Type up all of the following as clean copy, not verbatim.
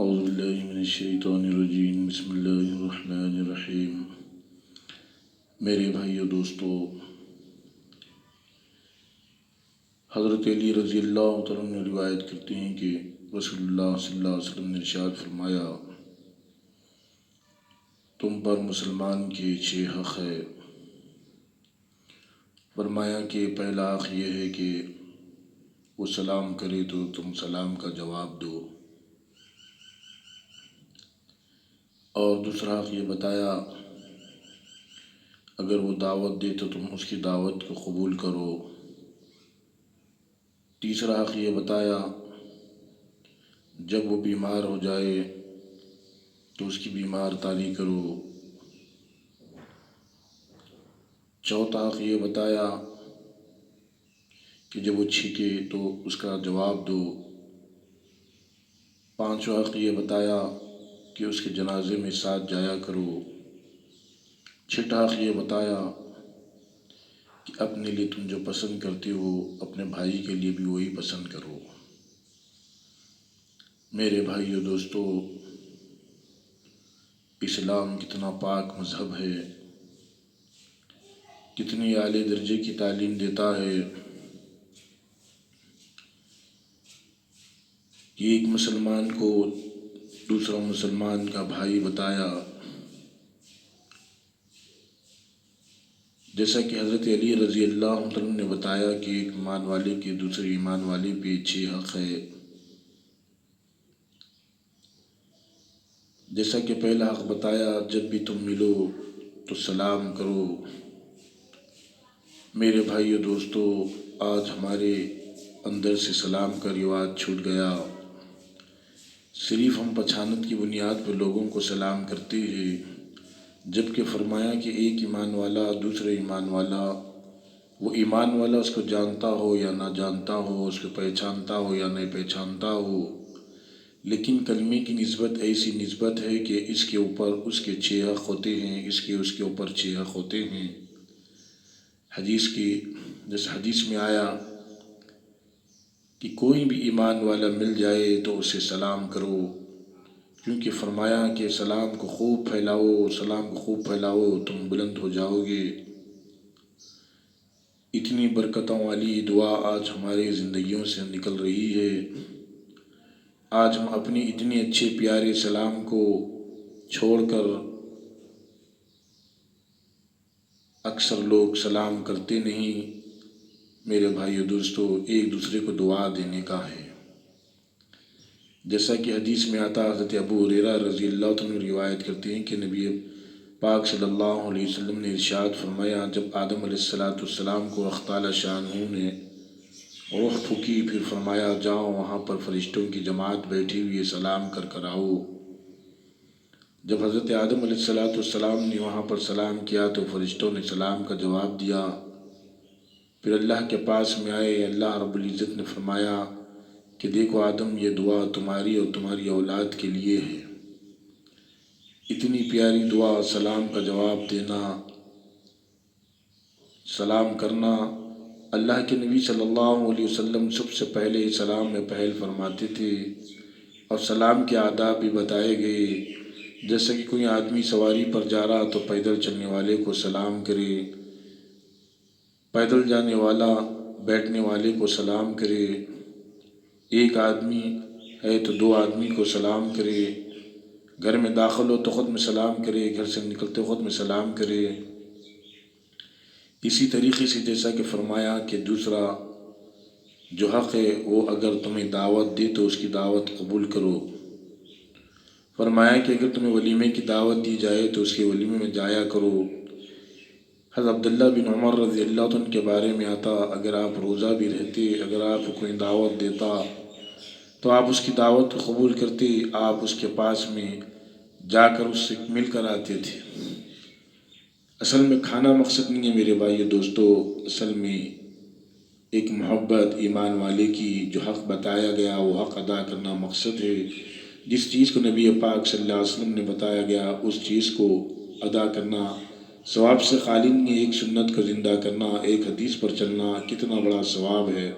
اعوذ باللہ من الشیطان الرجیم، بسم اللہ الرحمن الرحیم۔ میرے بھائیو دوستو، حضرت علی رضی اللہ تعالیٰ عنہ روایت کرتے ہیں کہ رسول اللہ صلی اللہ علیہ وسلم نے ارشاد فرمایا، تم پر مسلمان کے 6 حق ہے۔ فرمایا کہ پہلا حق یہ ہے کہ وہ سلام کرے تو تم سلام کا جواب دو، اور دوسرا حق یہ بتایا اگر وہ دعوت دے تو تم اس کی دعوت کو قبول کرو۔ تیسرا حق یہ بتایا جب وہ بیمار ہو جائے تو اس کی بیمار داری کرو۔ چوتھا حق یہ بتایا کہ جب وہ چھینکے تو اس کا جواب دو۔ پانچواں حق یہ بتایا کہ اس کے جنازے میں ساتھ جایا کرو۔ چھٹا حق یہ بتایا کہ اپنے لیے تم جو پسند کرتے ہو اپنے بھائی کے لیے بھی وہی پسند کرو۔ میرے بھائیو دوستو، اسلام کتنا پاک مذہب ہے، کتنی اعلی درجے کی تعلیم دیتا ہے کہ ایک مسلمان کو دوسرا مسلمان کا بھائی بتایا۔ جیسا کہ حضرت علی رضی اللہ عنہ نے بتایا کہ ایک ایمان والے کے دوسرے ایمان والے پہ 6 حق ہے۔ جیسا کہ پہلا حق بتایا جب بھی تم ملو تو سلام کرو۔ میرے بھائیو دوستو، آج ہمارے اندر سے سلام کا رواج چھوٹ گیا۔ صرف ہم پچھانت کی بنیاد پر لوگوں کو سلام کرتے ہیں، جبکہ فرمایا کہ ایک ایمان والا دوسرے ایمان والا، وہ ایمان والا اس کو جانتا ہو یا نہ جانتا ہو، اس کو پہچانتا ہو یا نہیں پہچانتا ہو، لیکن کلمے کی نسبت ایسی نسبت ہے کہ اس کے اوپر اس کے 6 حق ہوتے ہیں، اس کے اوپر 6 حق ہوتے ہیں۔ جس حدیث میں آیا کہ کوئی بھی ایمان والا مل جائے تو اسے سلام کرو، کیونکہ فرمایا کہ سلام کو خوب پھیلاؤ، تم بلند ہو جاؤ گے۔ اتنی برکتوں والی دعا آج ہماری زندگیوں سے نکل رہی ہے۔ آج ہم اپنی اتنے اچھے پیارے سلام کو چھوڑ کر اکثر لوگ سلام کرتے نہیں۔ میرے بھائیو دوستو، ایک دوسرے کو دعا دینے کا ہے۔ جیسا کہ حدیث میں آتا، حضرت ابو ہریرہ رضی اللہ عنہ روایت کرتے ہیں کہ نبی پاک صلی اللہ علیہ وسلم نے ارشاد فرمایا، جب آدم علیہ السلام کو اللہ تعالی شانہ نے روح پھونکی، پھر فرمایا جاؤ وہاں پر فرشتوں کی جماعت بیٹھی ہوئی ہے، سلام کر آؤ۔ جب حضرت آدم علیہ السلام نے وہاں پر سلام کیا تو فرشتوں نے سلام کا جواب دیا۔ پھر اللہ کے پاس میں آئے، اللہ رب العزت نے فرمایا کہ دیکھو آدم، یہ دعا تمہاری اور تمہاری اولاد کے لیے ہے۔ اتنی پیاری دعا، سلام کا جواب دینا، سلام کرنا۔ اللہ کے نبی صلی اللہ علیہ وسلم سب سے پہلے سلام میں پہل فرماتے تھے، اور سلام کے آداب بھی بتائے گئے۔ جیسا کہ کوئی آدمی سواری پر جا رہا تو پیدل چلنے والے کو سلام کرے، پیدل جانے والا بیٹھنے والے کو سلام کرے، ایک آدمی ہے تو 2 آدمی کو سلام کرے، گھر میں داخل ہو تو خود میں سلام کرے، گھر سے نکلتے خود میں سلام کرے۔ اسی طریقے سے جیسا کہ فرمایا کہ دوسرا جو حق ہے وہ اگر تمہیں دعوت دے تو اس کی دعوت قبول کرو۔ فرمایا کہ اگر تمہیں ولیمے کی دعوت دی جائے تو اس کے ولیمے میں جایا کرو۔ حضرت عبداللہ بن عمر رضی اللہ عنہ کے بارے میں آتا، اگر آپ روزہ بھی رہتے، اگر آپ کو کوئی دعوت دیتا تو آپ اس کی دعوت کو قبول کرتے، آپ اس کے پاس میں جا کر اس سے مل کر آتے تھے۔ اصل میں کھانا مقصد نہیں ہے میرے بھائی دوستو، اصل میں ایک محبت ایمان والے کی، جو حق بتایا گیا وہ حق ادا کرنا مقصد ہے۔ جس چیز کو نبی پاک صلی اللہ علیہ وسلم نے بتایا گیا اس چیز کو ادا کرنا ثواب سے خالی نہیں، ایک سنت کو زندہ کرنا، ایک حدیث پر چلنا کتنا بڑا ثواب ہے۔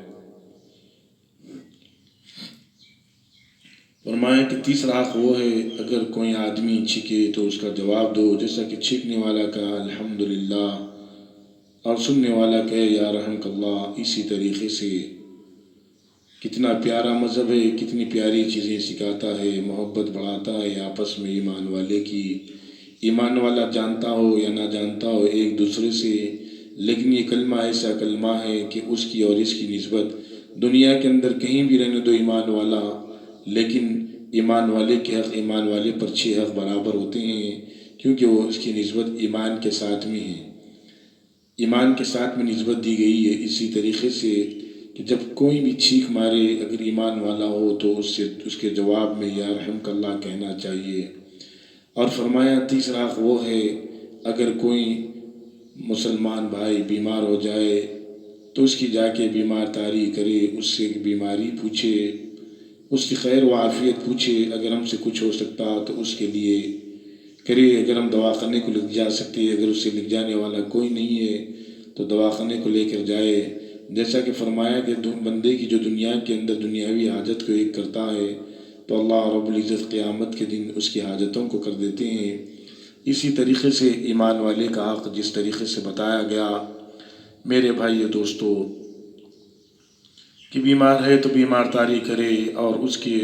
فرمایا کہ تیسرا حق وہ ہے اگر کوئی آدمی چھینکے تو اس کا جواب دو، جیسا کہ چھینکنے والا کا الحمدللہ اور سننے والا کہے یا رحمک اللہ۔ اسی طریقے سے کتنا پیارا مذہب ہے، کتنی پیاری چیزیں سکھاتا ہے، محبت بڑھاتا ہے آپس میں ایمان والے کی۔ ایمان والا جانتا ہو یا نہ جانتا ہو ایک دوسرے سے، لیکن یہ کلمہ ایسا کلمہ ہے کہ اس کی اور اس کی نسبت دنیا کے اندر کہیں بھی رہنے دو ایمان والا، لیکن ایمان والے کے حق ایمان والے پر 6 حق برابر ہوتے ہیں، کیونکہ وہ اس کی نسبت ایمان کے ساتھ میں ہے، ایمان کے ساتھ میں نسبت دی گئی ہے۔ اسی طریقے سے کہ جب کوئی بھی چھینک مارے اگر ایمان والا ہو تو اس کے جواب میں یا رحمک اللہ کہنا چاہیے۔ اور فرمایا تیسرا حق وہ ہے اگر کوئی مسلمان بھائی بیمار ہو جائے تو اس کی جا کے بیمار تاری کرے، اس سے بیماری پوچھے، اس کی خیر و عافیت پوچھے، اگر ہم سے کچھ ہو سکتا تو اس کے لیے کرے، اگر ہم دواخانے کو لے جا سکتے، اگر اسے لے جانے والا کوئی نہیں ہے تو دواخانے کو لے کر جائے۔ جیسا کہ فرمایا کہ بندے کی جو دنیا کے اندر دنیاوی حاجت کو ایک کرتا ہے تو اللہ رب العزت قیامت کے دن اس کی حاجتوں کو کر دیتے ہیں۔ اسی طریقے سے ایمان والے کا حق جس طریقے سے بتایا گیا میرے بھائی دوستو کہ بیمار ہے تو بیمار تاری کرے اور اس کے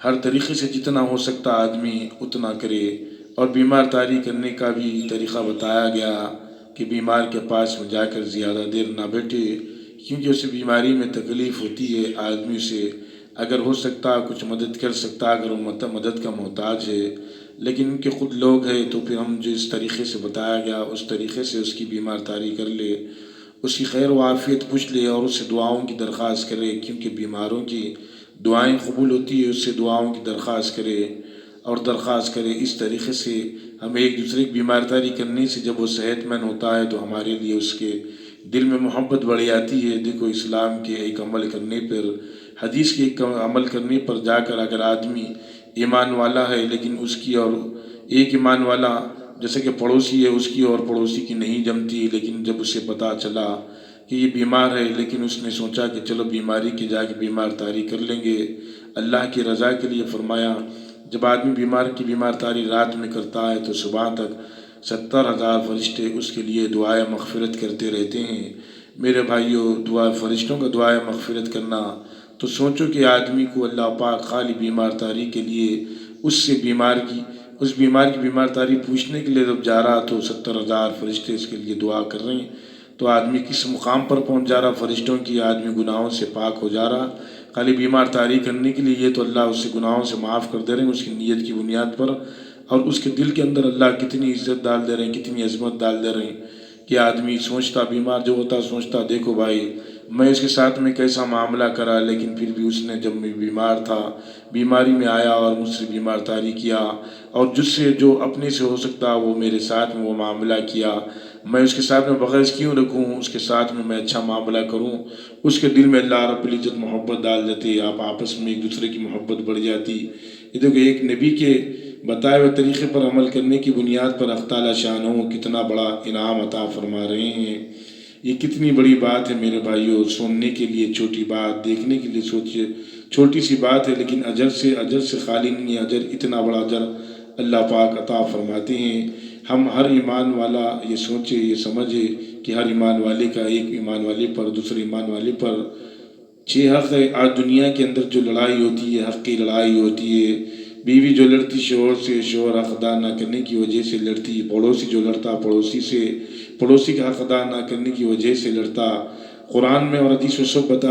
ہر طریقے سے جتنا ہو سکتا آدمی اتنا کرے، اور بیمار تاری کرنے کا بھی طریقہ بتایا گیا کہ بیمار کے پاس میں جا کر زیادہ دیر نہ بیٹھے، کیونکہ اسے بیماری میں تکلیف ہوتی ہے، آدمی سے اگر ہو سکتا کچھ مدد کر سکتا اگر وہ مدد کا محتاج ہے، لیکن ان کے خود لوگ ہیں تو پھر ہم جو اس طریقے سے بتایا گیا اس طریقے سے اس کی بیمار تاری کر لے، اس کی خیر و عافیت پوچھ لے اور اس سے دعاؤں کی درخواست کرے، کیونکہ بیماروں کی دعائیں قبول ہوتی ہے، اس سے دعاؤں کی درخواست کرے اور درخواست کرے۔ اس طریقے سے ہم ایک دوسرے کی بیمار تاری کرنے سے جب وہ صحت مند ہوتا ہے تو ہمارے لیے اس کے دل میں محبت بڑھ جاتی ہے۔ دیکھو اسلام کے ایک عمل کرنے پر، حدیث کے ایک عمل کرنے پر جا کر اگر آدمی ایمان والا ہے لیکن اس کی اور ایک ایمان والا جیسے کہ پڑوسی ہے اس کی اور پڑوسی کی نہیں جمتی، لیکن جب اسے پتہ چلا کہ یہ بیمار ہے لیکن اس نے سوچا کہ چلو بیماری کے جا کے بیمار تاری کر لیں گے اللہ کی رضا کے لیے، فرمایا جب آدمی بیمار کی بیمار تاری رات میں کرتا ہے تو صبح تک 70,000 فرشتے اس کے لیے دعائے مغفرت کرتے رہتے ہیں۔ میرے بھائیوں، فرشتوں کا دعائے مغفرت کرنا، تو سوچو کہ آدمی کو اللہ پاک خالی بیمار تاری کے لیے اس بیمار کی بیمار تاری پوچھنے کے لیے جب جا رہا تو 70,000 فرشتے اس کے لیے دعا کر رہے ہیں، تو آدمی کس مقام پر پہنچ جا رہا فرشتوں کی، آدمی گناہوں سے پاک ہو جا رہا خالی بیمار تاری کرنے کے لیے، یہ تو اللہ اس سے گناہوں سے معاف کر دے رہے ہیں اس کی نیت کی بنیاد پر، اور اس کے دل کے اندر اللہ کتنی عزت ڈال دے رہے ہیں، کتنی عظمت ڈال دے رہے ہیں کہ آدمی سوچتا بیمار جو ہوتا سوچتا دیکھو بھائی میں اس کے ساتھ میں کیسا معاملہ کرا، لیکن پھر بھی اس نے جب میں بیمار تھا بیماری میں آیا اور مجھ سے بیمار تاری کیا، اور جس سے جو اپنے سے ہو سکتا وہ میرے ساتھ میں وہ معاملہ کیا، میں اس کے ساتھ میں بغیر کیوں رکھوں، اس کے ساتھ میں اچھا معاملہ کروں، اس کے دل میں اللہ رب العزت محبت ڈال دیتے، آپ آپس میں ایک دوسرے کی محبت بڑھ جاتی۔ یہ دیکھو ایک نبی کے بتائے ہوئے طریقے پر عمل کرنے کی بنیاد پر اللہ تعالیٰ شانہ کتنا بڑا انعام عطا فرما رہے ہیں۔ یہ کتنی بڑی بات ہے میرے بھائیوں، سننے کے لیے چھوٹی بات، دیکھنے کے لیے سوچیے چھوٹی سی بات ہے، لیکن اجر سے خالی نہیں ہے، اجر اتنا بڑا اجر اللہ پاک عطا فرماتے ہیں۔ ہم ہر ایمان والا یہ سوچے یہ سمجھے کہ ہر ایمان والے کا ایک ایمان والے پر دوسرے ایمان والے پر 6 حق ہے۔ آج دنیا کے اندر جو لڑائی ہوتی ہے حق کی لڑائی ہوتی ہے، بیوی جو لڑتی شوہر سے، شوہر حق ادا نہ کرنے کی وجہ سے لڑتی، پڑوسی جو لڑتا پڑوسی سے، پڑوسی کا حق ادا نہ کرنے کی وجہ سے لڑتا۔ قرآن میں اور حدیث میں سب بتا